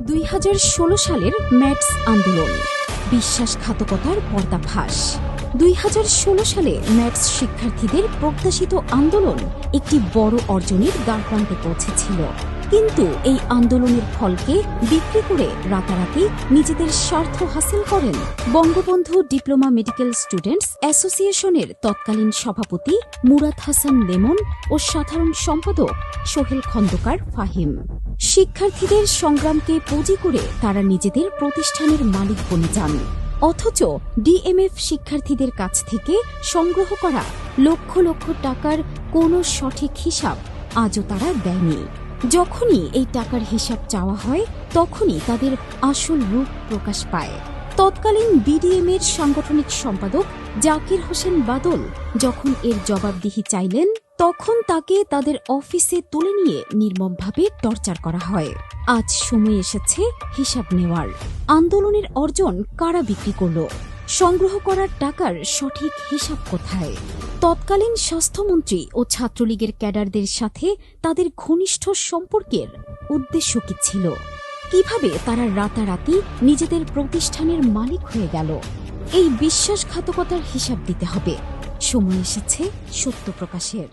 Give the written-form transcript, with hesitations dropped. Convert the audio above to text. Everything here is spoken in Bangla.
2016 সালের ম্যাটস আন্দোলন, বিশ্বাসঘাতকতার পর্দাফাঁস। 2016 সালে ম্যাটস শিক্ষার্থীদের প্রত্যাশিত আন্দোলন একটি বড় অর্জনের দ্বারপ্রান্তে পৌঁছেছিল, কিন্তু এই আন্দোলনের ফলকে বিক্রি করে রাতারাতি নিজেদের স্বার্থ হাসিল করেন বঙ্গবন্ধু ডিপ্লোমা মেডিকেল স্টুডেন্টস অ্যাসোসিয়েশনের তৎকালীন সভাপতি মুরাদ হাসান লেমন ও সাধারণ সম্পাদক সোহেল খন্দকার ফাহিম। শিক্ষার্থীদের সংগ্রামকে পুঁজি করে তারা নিজেদের প্রতিষ্ঠানের মালিক বনে যান, অথচ ডিএমএফ শিক্ষার্থীদের কাছ থেকে সংগ্রহ করা লক্ষ লক্ষ টাকার কোনো সঠিক হিসাব আজও তারা দেয়নি। যখনই এই টাকার হিসাব চাওয়া হয়, তখনই তাদের আসল রূপ প্রকাশ পায়। তৎকালীন বিডিএম-এর সাংগঠনিক সম্পাদক জাকির হোসেন বাদল যখন এর জবাবদিহি চাইলেন, তখন তাকে তাদের অফিসে তুলে নিয়ে নির্মমভাবে টর্চার করা হয়। আজ সময় এসেছে হিসাব নেওয়ার। আন্দোলনের অর্জন কারা বিক্রি করল? সংগ্রহ করার টাকার সঠিক হিসাব কোথায়? তৎকালীন স্বাস্থ্যমন্ত্রী ও ছাত্রলীগের ক্যাডারদের সাথে তাদের ঘনিষ্ঠ সম্পর্কের উদ্দেশ্য কি ছিল? কিভাবে তারা রাতারাতি নিজেদের প্রতিষ্ঠানের মালিক হয়ে গেল? এই বিশ্বাসঘাতকতার হিসাব দিতে হবে। সময় এসেছে সত্য প্রকাশের।